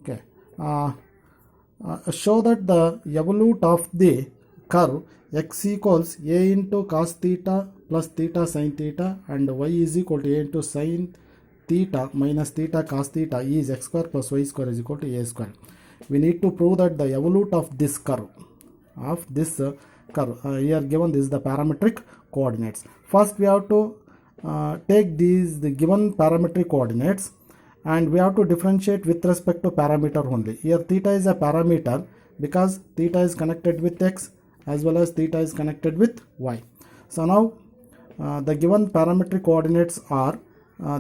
Okay. Show that the evolute of the curve x equals a into cos theta plus theta sin theta and y is equal to a into sin theta minus theta cos theta is x square plus y square is equal to a square. We need to prove that the evolute of this curve here given this is the parametric coordinates. First we have to take the given parametric coordinates and we have to differentiate with respect to parameter only. Here theta is a parameter because theta is connected with x as well as theta is connected with y. So now the given parametric coordinates are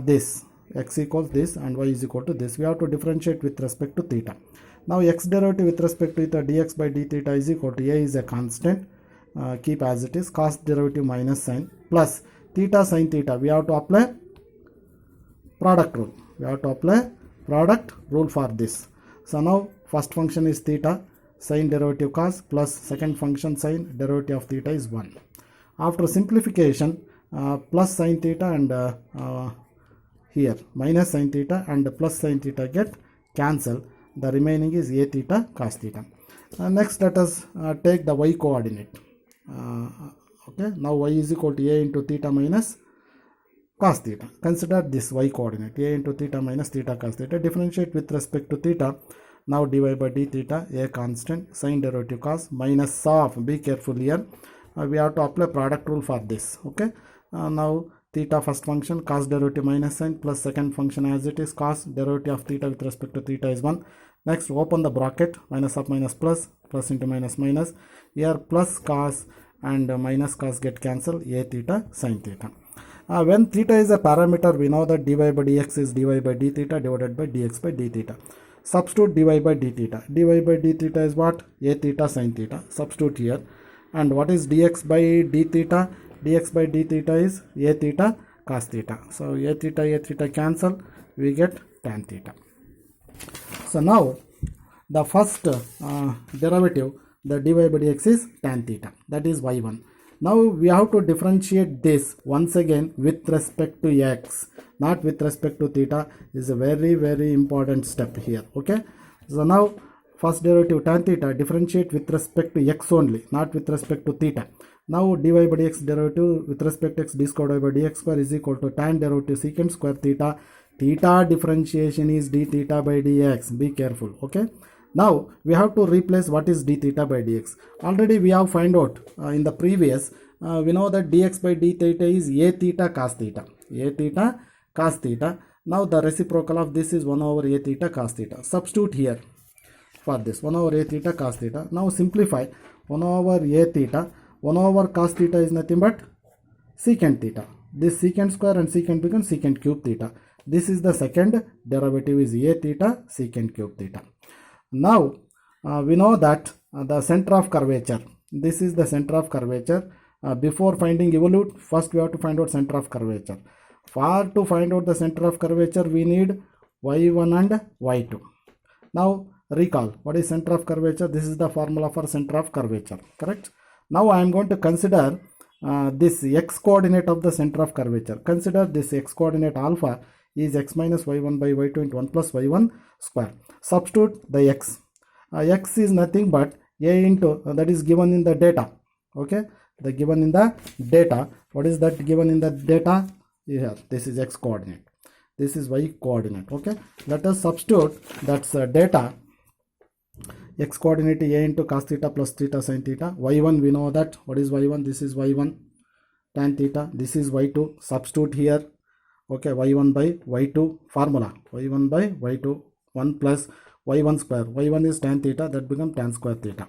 this, x equals this and y is equal to this. We have to differentiate with respect to theta. Now x derivative with respect to theta dx by d theta is equal to a is a constant, keep as it is, cos derivative minus sin plus theta sin theta. We have to apply product rule. We have to apply product rule for this. So now first function is theta, sin derivative cos plus second function sin derivative of theta is 1. After simplification, plus sin theta and here minus sin theta and plus sin theta get cancel. The remaining is a theta cos theta. Next let us take the y coordinate. Okay, now y is equal to a into theta minus cos theta. Consider this y coordinate, a into theta minus theta cos theta. Differentiate with respect to theta. Now dy by d theta, a constant, sin derivative cos minus of, be careful here, we have to apply product rule for this. Okay, now theta first function, cos derivative minus sin plus second function as it is, cos derivative of theta with respect to theta is 1. Next open the bracket, minus of minus plus, plus into minus minus. Here plus cos and minus cos get cancelled, a theta sin theta. When theta is a parameter, we know that dy by dx is dy by d theta divided by dx by d theta. Substitute dy by d theta. dy by d theta is what? A theta sin theta. Substitute here. And what is dx by d theta? Dx by d theta is a theta cos theta. So a theta cancel. We get tan theta. So now the first derivative, the dy by dx is tan theta. That is y1. Now we have to differentiate this once again with respect to x, not with respect to theta. Is a very important step here. Okay. So now first derivative tan theta, differentiate with respect to x only, not with respect to theta. Now dy by dx derivative with respect to x, d square dy by dx square is equal to tan derivative secant square theta. Theta differentiation is d theta by dx. Be careful. Okay. Now we have to replace what is d theta by dx. Already we have find out in the previous. We know that dx by d theta is a theta cos theta. A theta cos theta. Now the reciprocal of this is 1 over a theta cos theta. Substitute here for this 1 over a theta cos theta. Now simplify 1 over a theta. 1 over cos theta is nothing but secant theta. This secant square and secant becomes secant cube theta. This is the second derivative is a theta secant cube theta. Now we know that the center of curvature. This is the center of curvature. Before finding evolute, first we have to find out center of curvature. For to find out the center of curvature, we need y1 and y2. Now recall what is center of curvature. This is the formula for center of curvature. Correct. Now I am going to consider this x coordinate of the center of curvature. Consider this x coordinate alpha is x minus y1 by y2 into 1 plus y1 square. Substitute the x. X is nothing but a into that is given in the data. Okay, the given in the data. What is that given in the data? Here, this is x coordinate. This is y coordinate. Okay, let us substitute that's data. X coordinate a into cos theta plus theta sin theta. Y1 we know that. What is y1? This is y1 tan theta. This is y2. Substitute here. Okay, y1 by y2 formula. Y1 by y2 1 plus y1 square. Y1 is tan theta, that becomes tan square theta.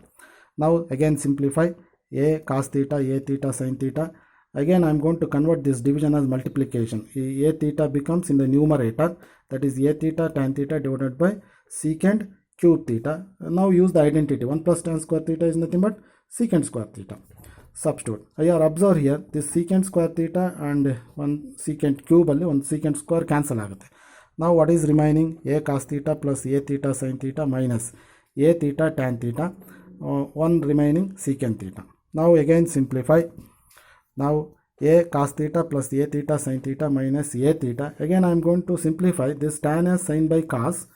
Now again simplify a cos theta, a theta sin theta. Again I am going to convert this division as multiplication. A theta becomes in the numerator, that is a theta tan theta divided by secant cube theta. Now use the identity. 1 plus tan square theta is nothing but secant square theta. Substitute. Here observe here this secant square theta and 1 secant cube alli 1 secant square cancel agutte. Now what is remaining? A cos theta plus a theta sin theta minus a theta tan theta, 1 remaining secant theta. Now again simplify. Now a cos theta plus a theta sin theta minus a theta. Again I am going to simplify this tan as sin by cos.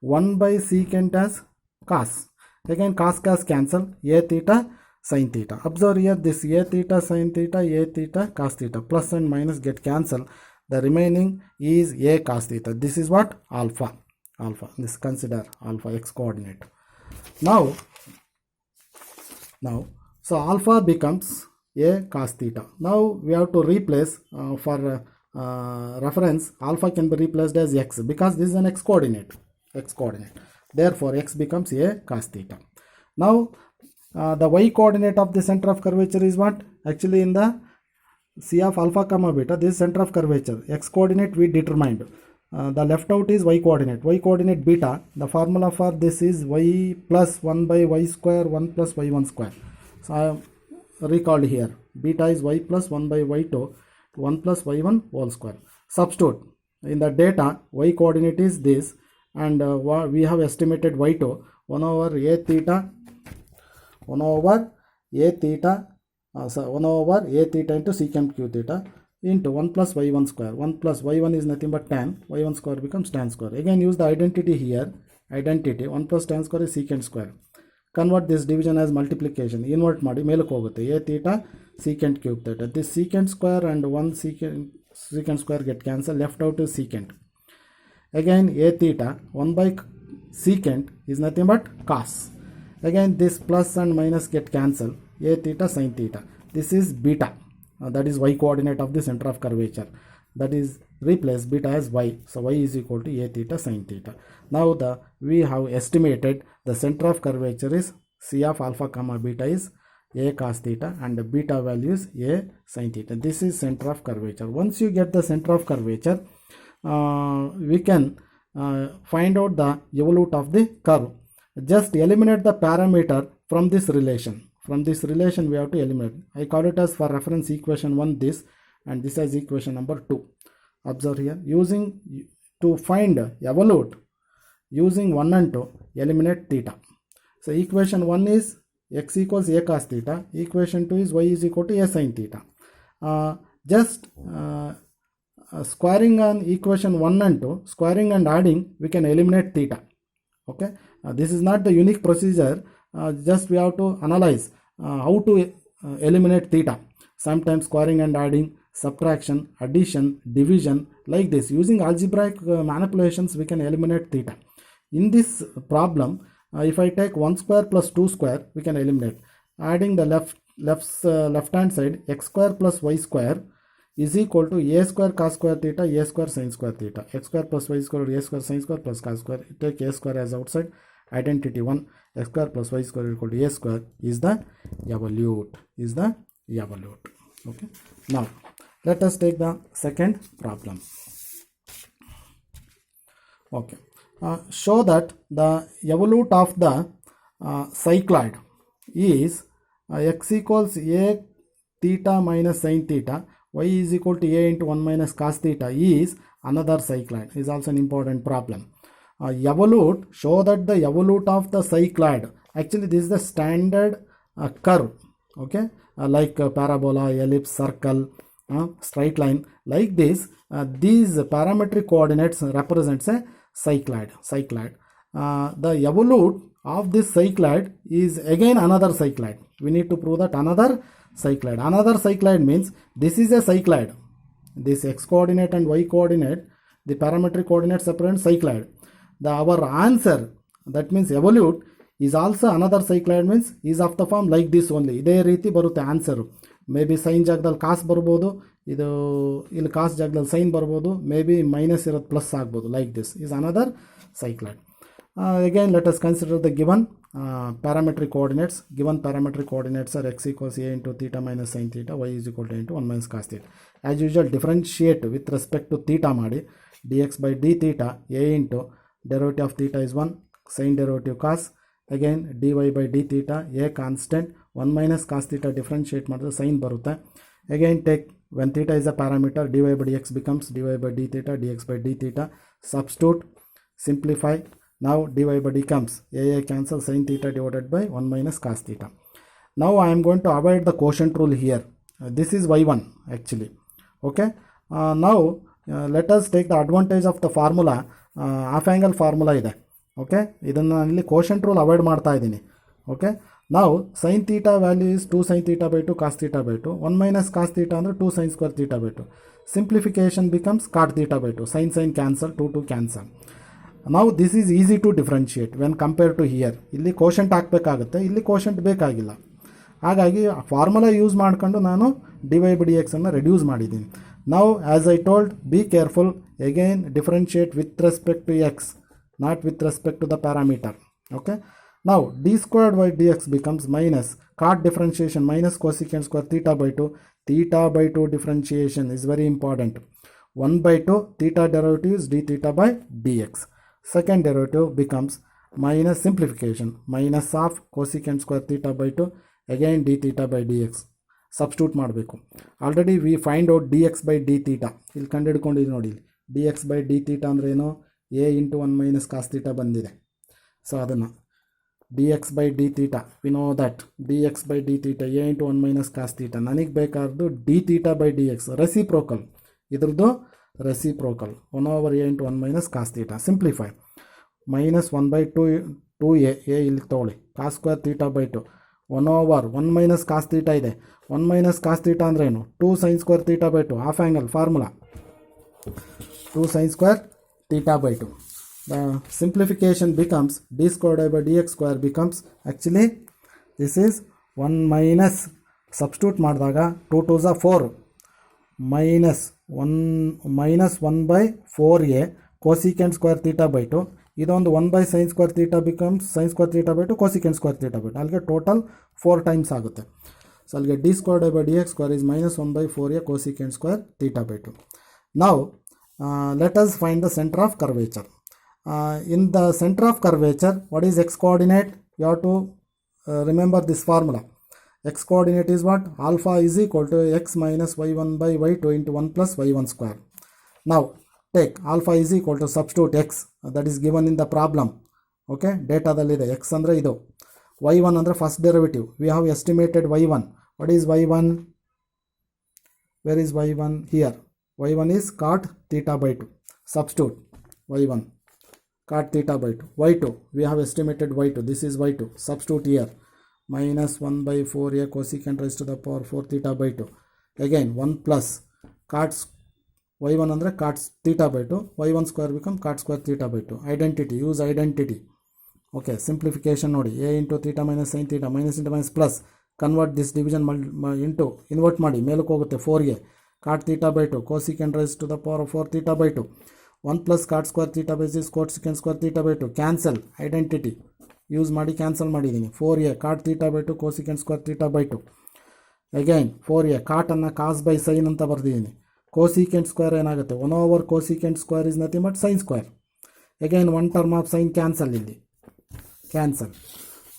1 by secant as cos. Again cos cancel, a theta sin theta. Observe here this a theta sin theta, a theta cos theta, plus and minus get cancel. The remaining is a cos theta. This is what? Alpha. This consider alpha x coordinate. Now so alpha becomes a cos theta. Now we have to replace for reference, alpha can be replaced as x because this is an x coordinate. Therefore x becomes a cos theta. Now the y coordinate of the center of curvature is what? Actually in the C of alpha comma beta, this is center of curvature. X coordinate we determined. The left out is y coordinate. Y coordinate beta. The formula for this is y plus 1 by y square 1 plus y1 square. So I have recalled here. Beta is y plus 1 by y2 1 plus y1 whole square. Substitute in the data. Y coordinate is this, and we have estimated y2 1 over a theta 1 over a theta into secant q theta into 1 plus y1 square. 1 plus y1 is nothing but tan. y1 square becomes tan square. Again use the identity here. 1 plus tan square is secant square. Convert this division as multiplication. Invert ಮಾಡಿ ಮೇಲಕ್ಕೆ ಹೋಗುತ್ತೆ. a theta secant cube theta. This secant square and 1 secant square get cancelled. Left out is secant. Again a theta 1 by secant is nothing but cos. Again this plus and minus get cancelled. A theta sin theta. This is beta. That is y coordinate of the center of curvature. That is replace beta as y. So y is equal to a theta sin theta. Now we have estimated the center of curvature is C of alpha comma beta is a cos theta and the beta value is a sin theta. This is center of curvature. Once you get the center of curvature, we can find out the evolute of the curve. Just eliminate the parameter from this relation. From this relation we have to eliminate. I call it as for reference equation 1 this, and this is equation number 2. Observe here, using to find evolute, using 1 and 2 eliminate theta. So equation 1 is x equals a cos theta, equation 2 is y is equal to a sin theta. Just squaring on equation 1 and 2, squaring and adding, we can eliminate theta. Okay, this is not the unique procedure. Just we have to analyze how to eliminate theta. Sometimes squaring and adding, subtraction, addition, division, like this. Using algebraic manipulations we can eliminate theta. In this problem, if I take 1 square plus 2 square, we can eliminate. Adding the left hand side, x square plus y square is equal to a square cos square theta, a square sin square theta. X square plus y square, a square sin square plus cos square. Take a square as outside. Identity 1, x square plus y square equal to a square is the evolute. Okay. Now let us take the second problem. Okay. Show that the evolute of the cycloid is x equals a theta minus sin theta, y is equal to a into 1 minus cos theta is another cycloid. Is also an important problem. Evolute, show that the evolute of the cycloid, actually this is the standard curve, okay, like parabola, ellipse, circle, straight line, like this. These parametric coordinates represents a cycloid. The evolute of this cycloid is again another cycloid. We need to prove that another cycloid means this is a cycloid. This x coordinate and y coordinate, the parametric coordinates represent cycloid. Our answer, that means evolute, is also another cycloid, means is of the form like this only. ಇದೇ ರೀತಿ ಬರುತ್ತೆ answer. May be sign ಜಾಗದಲ್ಲಿ ಕಾಸ್ ಬರ್ಬೋದು, ಇದು ಇಲ್ಲಿ ಕಾಸ್ ಜಾಗದಲ್ಲಿ sign ಬರ್ಬೋದು, may be minus ಇರೋದು ಪ್ಲಸ್ ಆಗ್ಬೋದು. Like this is another cycloid. Again let us consider the given parametric coordinates. Given parametric coordinates are x equals a into theta minus sin theta, y is equal to a into 1 minus cos theta. As usual differentiate with respect to theta ಮಾಡಿ, dx by d theta a into derivative of theta is 1, sin derivative cos, again dy by d theta a constant, 1 minus cos theta differentiate ಮಾಡಿದ್ರೆ sin ಬರುತ್ತೆ. Again take, when theta is a parameter, dy by dx becomes dy by d theta, dx by d theta. Substitute, simplify. Now dy by d comes a cancel, sin theta divided by 1 minus cos theta. Now I am going to avoid the quotient rule here. This is y1 actually. Okay. Now let us take the advantage of the formula. Half angle formula ಇದೆ. Okay, ಇದನ್ನು ಇಲ್ಲಿ quotient rule avoid ಮಾಡ್ತಾ ಇದ್ದೀನಿ. Okay, ನಾವು sign theta value is 2 sin theta by 2 cos theta by 2. 1 minus cos theta ಅಂದರೆ 2 sin square theta by 2. Simplification becomes cot theta by 2. Sin cancel, 2 cancel. Now this is easy to differentiate when compared to here. ಇಲ್ಲಿ quotient ಹಾಕಬೇಕಾಗುತ್ತೆ, ಇಲ್ಲಿ quotient ಬೇಕಾಗಿಲ್ಲ. ಹಾಗಾಗಿ formula use ಮಾಡ್ಕೊಂಡು ನಾನು dy/dx ಅನ್ನು reduce ಮಾಡಿದ್ದೀನಿ. ನಾವು as I told, be careful, again differentiate with respect to x, not with respect to the parameter. Okay, now d squared by dx becomes minus cot differentiation minus cosecant square theta by 2. Theta by 2 differentiation is very important. 1 by 2 theta derivative is d theta by dx. Second derivative becomes minus simplification minus of cosecant square theta by 2, again d theta by dx. Substitute ಮಾಡಬೇಕು. Already we find out dx by d theta. ಇಲ್ಲಿ ಕಂಡುಹಿಡ್ಕೊಂಡಿದ್ದೀವಿ ನೋಡಿ. dx by d theta ಅಂದ್ರೆ ಏನು, a into 1 minus cos theta ಬಂದಿದೆ. So ಅದನ್ನು dx by d theta, we know that dx by d theta a into 1 minus cos theta. ನನಗೆ ಬೇಕಾದ್ದು d theta by dx, reciprocal, ಇದ್ರದ್ದು reciprocal 1 over a into 1 minus cos theta. Simplify, minus 1 by 2a ಇಲ್ಲಿ ತೊಗೊಳ್ಳಿ, cos square theta by 2 1 over 1 minus cos theta ಇದೆ. 1 minus cos theta ಅಂದ್ರೆ ಏನು, 2 sin square theta by 2, half angle formula 2 sin square theta by 2. The simplification becomes d squared by dx square becomes, actually this is 1 minus, substitute ಮಾಡಿದಾಗ 2 2s are 4 minus 1 by 4a cosecant square theta by 2. ಇದೊಂದು 1 by sin square theta becomes sin square theta by 2 cosecant square theta by 2. ಅಲ್ಲಿಗೆ total 4 times ಆಗುತ್ತೆ. So ಅಲ್ಲಿಗೆ d squared by dx square is minus 1 by 4a cosecant square theta by 2. Now let us find the center of curvature. In the center of curvature, what is x coordinate? You have to remember this formula. X coordinate is what? Alpha is equal to x minus y1 by y2 into 1 plus y1 square. Now take alpha is equal to substitute x, that is given in the problem. Okay, data dalide x andre idu, y1 andre first derivative. We have estimated y1. What is y1? Where is y1? Here. y1 is cot theta by 2. Substitute y1 cot theta by 2. y2, we have estimated y2. This is y2. Substitute here. Minus 1 by 4a cosecant raised to the power 4 theta by 2. Again 1 plus cot y1 andre cot theta by 2. y1 square become cot square theta by 2. Identity. Use identity. Okay. Simplification nodi. a into theta minus sin theta minus into minus plus. Convert this division into invert ಮಾಡಿ ಮೇಲಕ್ಕೆ ಹೋಗುತ್ತೆ 4a cot theta by 2 cosecant raised to the power of 4 theta by 2. 1 plus cot square theta by 6 cosecant square theta by 2. Cancel, identity use ಮಾಡಿ cancel ಮಾಡಿದ್ದೀನಿ. 4a cot theta by 2 cosecant square theta by 2. Again 4a cot ಅನ್ನು cos by sin ಅಂತ ಬರ್ದಿದ್ದೀನಿ. cosecant square ಏನಾಗುತ್ತೆ, 1 over cosecant square is nothing but sin square. Again 1 term of sin cancel, ಇಲ್ಲಿ cancel.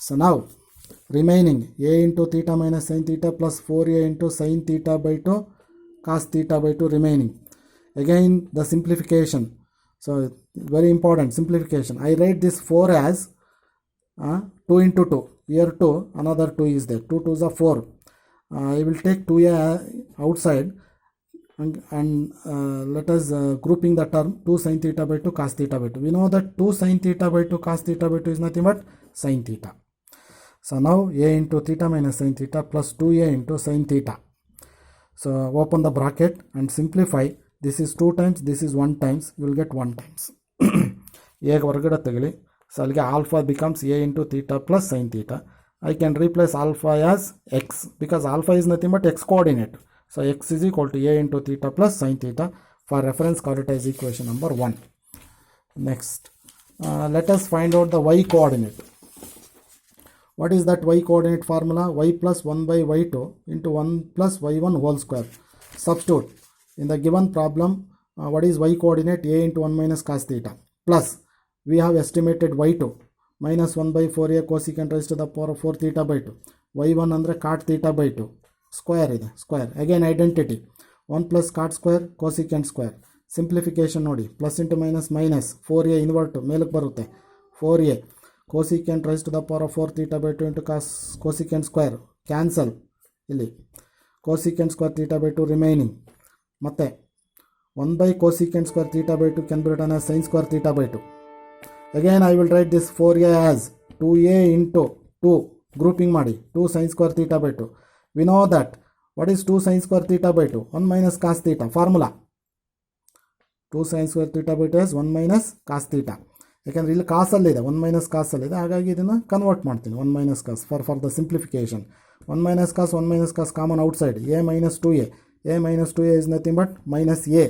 So ನಾವು remaining a into theta minus sin theta plus 4a into sin theta by 2 cos theta by 2 remaining. Again the simplification, so very important simplification. I write this 4 as 2 into 2, here 2, another 2 is there, 2 2s are 4. I will take 2a outside and let us grouping the term 2 sin theta by 2 cos theta by 2. We know that 2 sin theta by 2 cos theta by 2 is nothing but sin theta. So now a into theta minus sin theta plus 2a into sin theta. So open the bracket and simplify. This is 2 times, this is 1 times, you will get 1 times. a ಹೊರಗಡೆ ತೆಗಲಿ. So ಅಲ್ಲಿಗೆ alpha becomes a into theta plus sin theta. I can replace alpha as x because alpha is nothing but x coordinate. So x is equal to a into theta plus sin theta. For reference, call it as equation number 1. Next, let us find out the y coordinate. What is that y coordinate formula? Y plus 1 by y2 into 1 plus y1 whole square. Substitute. In the given problem, what is y coordinate? A into 1 minus cos theta. Plus, we have estimated y2. Minus 1 by 4a cosecant raised to the power of 4 theta by 2. y1 andre cot theta by 2. Square ಇದೆ, square. Again identity. 1 plus cot square cosecant square. Simplification ನೋಡಿ. Plus into minus minus. 4a invert ಮೇಲಕ್ಕೆ ಬರುತ್ತೆ. 4a cosecant raised to the power of 4 theta by 2 into cosecant square. Cancel. ಇಲ್ಲಿ cosecant square theta by 2 remaining. ಮತ್ತೆ 1 by cosecant square theta by 2 can be written as sin square theta by 2. Again I will write this 4a as 2a into 2 grouping ಮಾಡಿ 2 sin square theta by 2. We know that what is 2 sin square theta by 2? 1 minus cos theta. Formula 2 sin square theta by 2 is 1 minus cos theta. ಯಾಕಂದರೆ ಇಲ್ಲಿ ಕಾಸಲ್ಲಿದೆ 1 minus ಕಾಸಲ್ಲಿದೆ, ಹಾಗಾಗಿ ಇದನ್ನು convert ಮಾಡ್ತೀನಿ 1 minus cause for the simplification. 1 minus cos common outside, a minus 2a. a minus 2a is nothing but minus a.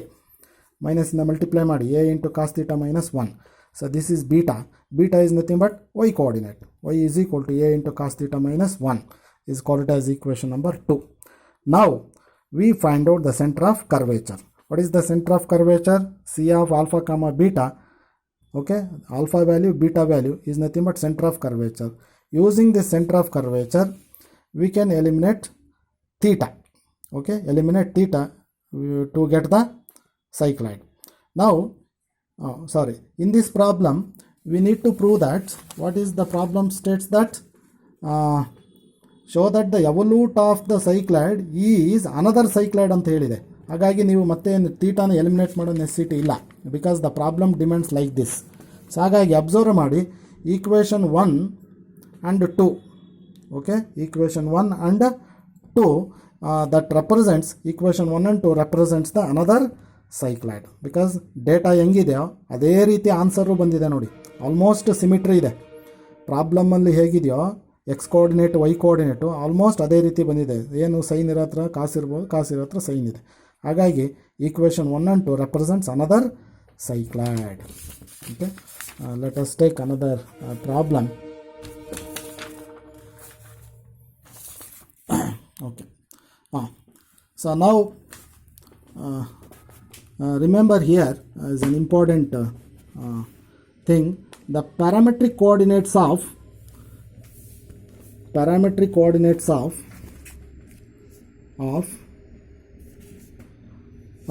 Minus ಇಂದ multiply ಮಾಡಿ a into cos theta minus 1. So this is beta. Beta is nothing but y coordinate. Y is equal to a into cos theta minus 1 is called as equation number 2. Now we find out the center of curvature. What is the center of curvature? C of alpha comma beta. Okay, alpha value, beta value is nothing but center of curvature. Using the center of curvature, we can eliminate theta. Okay, eliminate theta to get the cycloid. Now, in this problem, we need to prove that what is the problem states that show that the evolute of the cycloid is another cycloid ಅಂತ ಹೇಳಿದೆ. ಹಾಗಾಗಿ ನೀವು ಮತ್ತೆ ಥೀಟಾನ eliminate ಮಾಡೋ necessity ಇಲ್ಲ, because the problem demands like this. So ಹಾಗಾಗಿ observe ಮಾಡಿ equation 1 and 2. Okay, equation 1 and 2 that represents equation 1 and 2 represents the another cycloid. Because data ಹೆಂಗಿದೆಯೋ ಅದೇ ರೀತಿ ಆನ್ಸರು ಬಂದಿದೆ ನೋಡಿ, ಆಲ್ಮೋಸ್ಟ್ ಸಿಮಿಟ್ರಿ ಇದೆ. ಪ್ರಾಬ್ಲಮ್ಮಲ್ಲಿ ಹೇಗಿದೆಯೋ x coordinate y coordinate almost ಅದೇ ರೀತಿ ಬಂದಿದೆ. ಏನು ಸೈನ್ ಇರೋ ಹತ್ರ ಕಾಸಿರ್ಬೋದು, ಕಾಸಿರೋ ಹತ್ರ ಸೈನ್ ಇದೆ. ಹಾಗಾಗಿ equation 1 and 2 represents another cycloid. Okay, let us take another problem. Okay, so now remember here is an important thing, the parametric coordinates of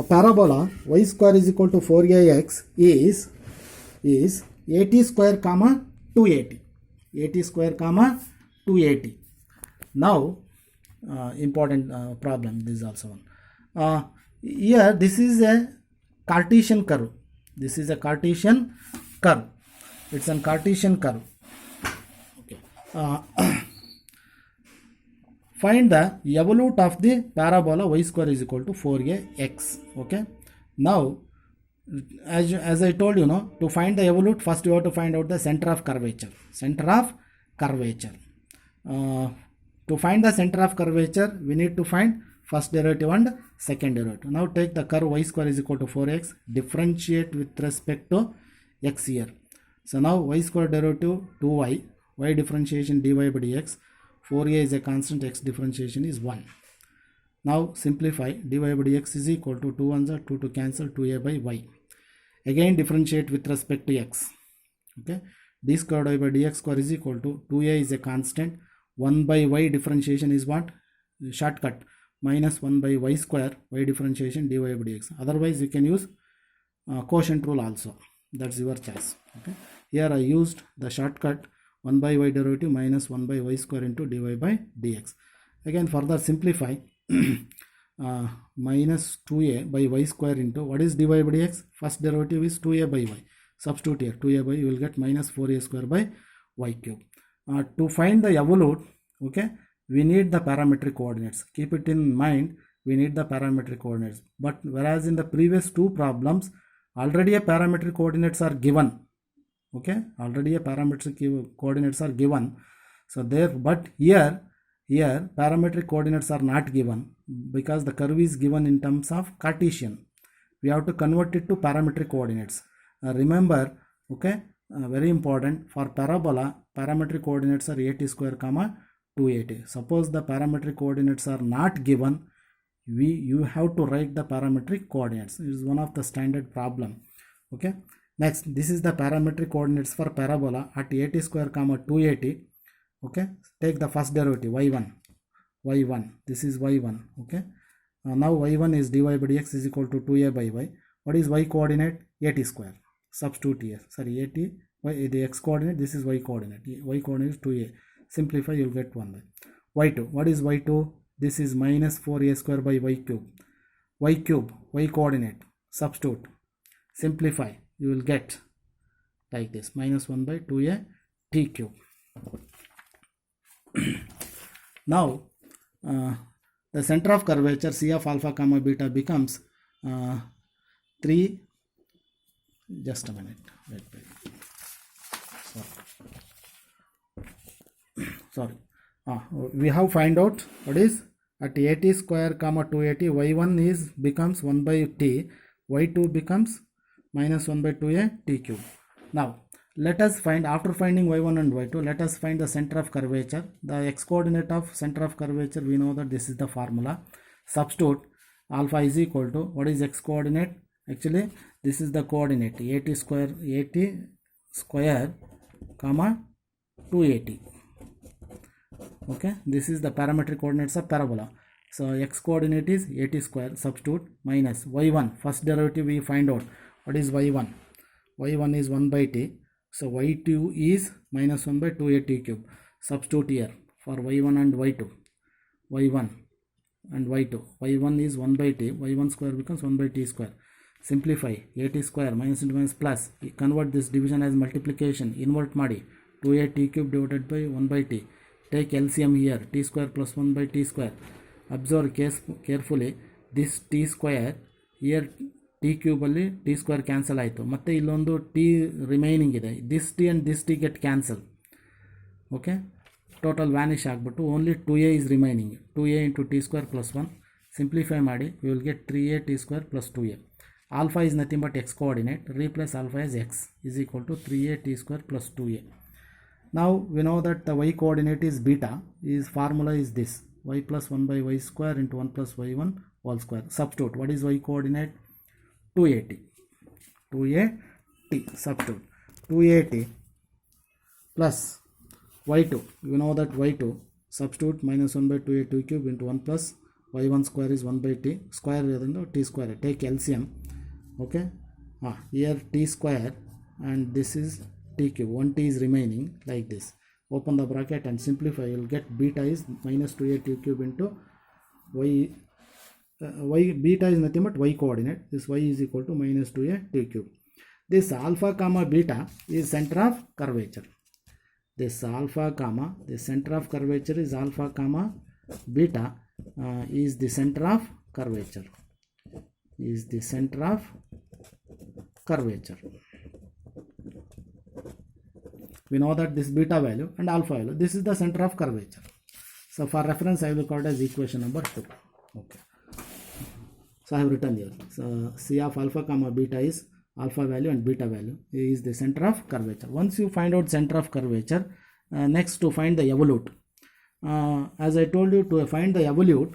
a parabola y square is equal to 4ax is 80 square comma 280. 80 square comma 280. Now important problem, this is also one. Here this is a Cartesian curve. This is a Cartesian curve. It's a Cartesian curve. Okay. Find the evolute of the parabola y square is equal to 4ax. Okay. Now, as I told you, to find the evolute, first you have to find out the center of curvature. Center of curvature. To find the center of curvature, we need to find first derivative and second derivative. Now take the curve y square is equal to 4x, differentiate with respect to x here. So now y square derivative 2y, y differentiation dy by dx. 4a is a constant, x differentiation is 1. Now simplify, dy by dx is equal to 2 1s are 2 to cancel, 2a by y. Again differentiate with respect to x. Okay, d square y by dx square is equal to 2a is a constant, 1 by y differentiation is what? Shortcut, minus 1 by y square, y differentiation dy by dx. Otherwise you can use quotient rule also, that's your choice. Okay, here I used the shortcut 1 by y derivative minus 1 by y square into dy by dx. Again further simplify, minus 2a by y square into what is dy by dx? First derivative is 2a by y. Substitute here 2a by, you will get minus 4a square by y cube. To find the evolute, okay, we need the parametric coordinates. Keep it in mind, we need the parametric coordinates. But whereas in the previous two problems, already a parametric coordinates are given. Okay, already a parametric coordinates are given. So there, but here parametric coordinates are not given because the curve is given in terms of Cartesian. We have to convert it to parametric coordinates. Remember, okay, very important, for parabola parametric coordinates are 80 square comma 280. Suppose the parametric coordinates are not given, you have to write the parametric coordinates. It is one of the standard problem. Okay, next, this is the parametric coordinates for parabola at 80 square comma 280. Okay, take the first derivative y1, this is y1. Okay, now y1 is dy by dx is equal to 2a by y. What is y coordinate? 80 square. Substitute here, sorry, 80 y, the x coordinate, this is y coordinate. Y coordinate is 2a. Simplify, you will get 1 by y2. What is y2? This is minus 4a square by y cube. Y coordinate, substitute, simplify, you will get like this, minus 1 by 2a t cube. Now the center of curvature C of alpha comma beta becomes 3, just a minute, wait. Sorry. We have find out what is at 80 square comma 280, y1 is becomes 1 by t, y2 becomes minus 1 by 2a t cube. Now let us find, after finding y1 and y2, let us find the center of curvature. The x coordinate of center of curvature, we know that this is the formula. Substitute alpha is equal to, what is x coordinate? Actually this is the coordinate 80 square comma 280. Okay, this is the parametric coordinates of parabola. So x coordinate is 80 square, substitute, minus y1, first derivative we find out. What is y1? y1 is 1 by t, so y2 is minus 1 by 2a t cube. Substitute here for y1 and y2, y1 and y2. y1 is 1 by t, y1 square becomes 1 by t square. Simplify, 80 square minus into minus plus, convert this division as multiplication, invert madi, 2a t cube divided by 1 by t. Take LCM here, t square plus 1 by t square. Observe carefully, this t square here t cube alli t square cancel ಆಯಿತು, ಮತ್ತೆ ಇಲ್ಲೊಂದು t remaining ಇದೆ, this t and this t get cancel. Okay, total vanish ಆಗ್ಬಿಟ್ಟು only 2a is remaining, 2a into t square plus 1. Simplify ಮಾಡಿ, you will get 3a t square plus 2a. Alpha is nothing but x coordinate, replace alpha as x is equal to 3a t square plus 2a. Now we know that the y coordinate is beta, his formula is this, y plus 1 by y square into 1 plus y1 whole square. Substitute, what is y coordinate? 280, 280, substitute, 280 plus y2, you know that y2, substitute, minus 1 by 2a t cube into 1 plus y1 square is 1 by t square, t square, take LCM. Okay, here t square and this is t cube, 1t is remaining, like this. Open the bracket and simplify, you will get beta is minus 2a t cube into y, beta is nothing but y coordinate, this y is equal to minus 2a t cube. This alpha comma beta is center of curvature. This alpha comma, the center of curvature is alpha comma beta is the center of curvature, is the center of curvature. We know that this beta value and alpha value, this is the center of curvature. So for reference I will call it as equation number 2. Okay, so I have written here, so C of alpha comma beta is alpha value and beta value is the center of curvature. Once you find out center of curvature, next to find the evolute. As I told you, to find the evolute,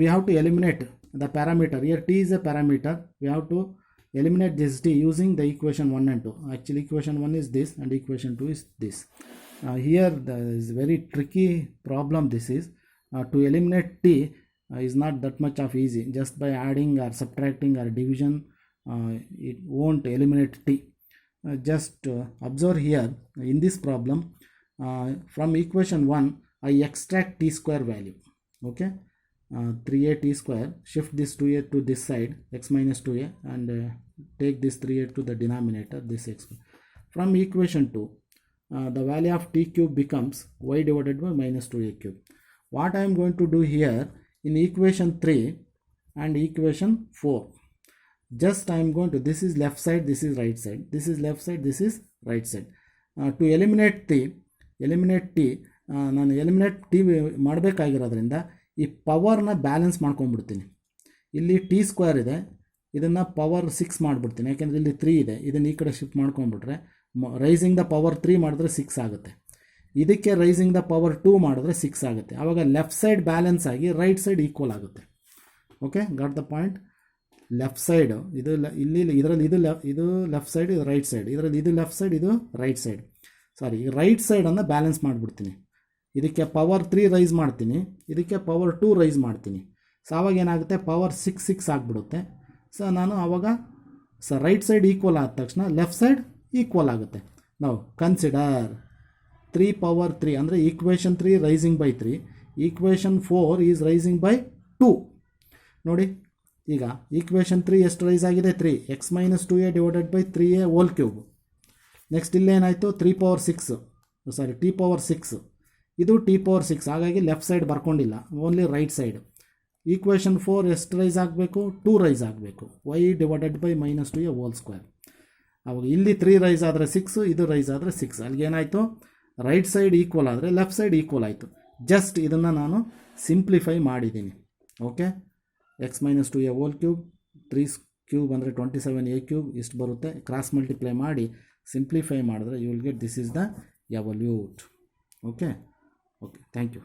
we have to eliminate the parameter. Here t is a parameter, we have to eliminate this t using the equation 1 and 2. Actually equation 1 is this and equation 2 is this. Here there is very tricky problem. This is to eliminate t is not that much of easy, just by adding or subtracting or division it won't eliminate t. Just observe here in this problem, from equation 1 I extract t square value. Okay, 3a t square, shift this 2a to this side, x minus 2a, and take this 3a to the denominator, this x. From equation 2 the value of t cube becomes y divided by minus 2a cube. What I am going to do here in equation 3 and equation 4, just I am going to, this is left side, this is right side, this is left side, this is right side. To eliminate t ನಾನು eliminate T ಮಾಡಬೇಕಾಗಿರೋದ್ರಿಂದ ಈ ಪವರ್ನ balance ಮಾಡ್ಕೊಂಡ್ಬಿಡ್ತೀನಿ. ಇಲ್ಲಿ T square ಇದೆ, ಇದನ್ನು power 6 ಮಾಡಿಬಿಡ್ತೀನಿ, ಯಾಕೆಂದರೆ ಇಲ್ಲಿ 3 ಇದೆ, ಇದನ್ನು ಈ ಕಡೆ ಶಿಫ್ಟ್ ಮಾಡ್ಕೊಂಡ್ಬಿಟ್ರೆ ರೈಸಿಂಗ್ ದ ಪವರ್ 3 ಮಾಡಿದ್ರೆ 6 ಆಗುತ್ತೆ, ಇದಕ್ಕೆ ರೈಸಿಂಗ್ ದ ಪವರ್ 2 ಮಾಡಿದ್ರೆ 6 ಆಗುತ್ತೆ. ಆವಾಗ ಲೆಫ್ಟ್ ಸೈಡ್ ಬ್ಯಾಲೆನ್ಸ್ ಆಗಿ ರೈಟ್ ಸೈಡ್ ಈಕ್ವಲ್ ಆಗುತ್ತೆ. Okay, got the point. Left side ಇದು ಇಲ್ಲಿ, ಇದರಲ್ಲಿ ಇದು ಲೆಫ್ಟ್ ಸೈಡ್, ಇದು ರೈಟ್ ಸೈಡ್, ಇದರಲ್ಲಿ ಇದು ಲೆಫ್ಟ್ ಸೈಡ್, ಇದು ರೈಟ್ ಸೈಡ್. ಸಾರಿ, ರೈಟ್ ಸೈಡನ್ನು ಬ್ಯಾಲೆನ್ಸ್ ಮಾಡಿಬಿಡ್ತೀನಿ. ಇದಕ್ಕೆ ಪವರ್ 3 ರೈಸ್ ಮಾಡ್ತೀನಿ, ಇದಕ್ಕೆ ಪವರ್ 2 ರೈಸ್ ಮಾಡ್ತೀನಿ. ಸೊ ಆವಾಗ ಏನಾಗುತ್ತೆ, ಪವರ್ 6 ಆಗಿಬಿಡುತ್ತೆ. ಸೊ ನಾನು ಆವಾಗ ರೈಟ್ ಸೈಡ್ ಈಕ್ವಲ್ ಆದ ತಕ್ಷಣ ಲೆಫ್ಟ್ ಸೈಡ್ ಈಕ್ವಲ್ ಆಗುತ್ತೆ. ನಾವು ಕನ್ಸಿಡರ್ 3 ಪವರ್ 3 ಅಂದರೆ equation 3 raising by 3, equation 4 is raising by 2. ನೋಡಿ, ಈಗ ಈಕ್ವೇಷನ್ 3 ಎಷ್ಟು ರೈಸ್ ಆಗಿದೆ, 3, x minus 2a divided by 3a whole cube. Next ಇಲ್ಲೇನಾಯಿತು ಟಿ ಪವರ್ ಸಿಕ್ಸ್ ಇದು ಟಿ ಪವರ್ ಸಿಕ್ಸ್, ಹಾಗಾಗಿ ಲೆಫ್ಟ್ ಸೈಡ್ ಬರ್ಕೊಂಡಿಲ್ಲ, ಓನ್ಲಿ ರೈಟ್ ಸೈಡ್. ಈಕ್ವೇಷನ್ 4 ಎಷ್ಟು ರೈಸ್ ಆಗಬೇಕು? 2 ರೈಸ್ ಆಗಬೇಕು. y ಡಿವೈಡೆಡ್ ಬೈ -2a² ಅವಾಗ ಇಲ್ಲಿ 3 ರೈಸ್ ಆದರೆ 6, ಇದು ರೈಸ್ ಆದರೆ 6. ಅಲ್ಲಿಗೇನಾಯಿತು? ರೈಟ್ ಸೈಡ್ ಈಕ್ವಲ್ ಆದರೆ ಲೆಫ್ಟ್ ಸೈಡ್ ಈಕ್ವಲ್ ಆಯಿತು. ಜಸ್ಟ್ ಇದನ್ನು ನಾನು ಸಿಂಪ್ಲಿಫೈ ಮಾಡಿದ್ದೀನಿ. ಓಕೆ, x - 2a³ 3³ ಅಂದರೆ 27a³ ಇಷ್ಟು ಬರುತ್ತೆ. ಕ್ರಾಸ್ ಮಲ್ಟಿಪ್ಲೈ ಮಾಡಿ ಸಿಂಪ್ಲಿಫೈ ಮಾಡಿದ್ರೆ you will get this is the evaluate. Okay, thank you.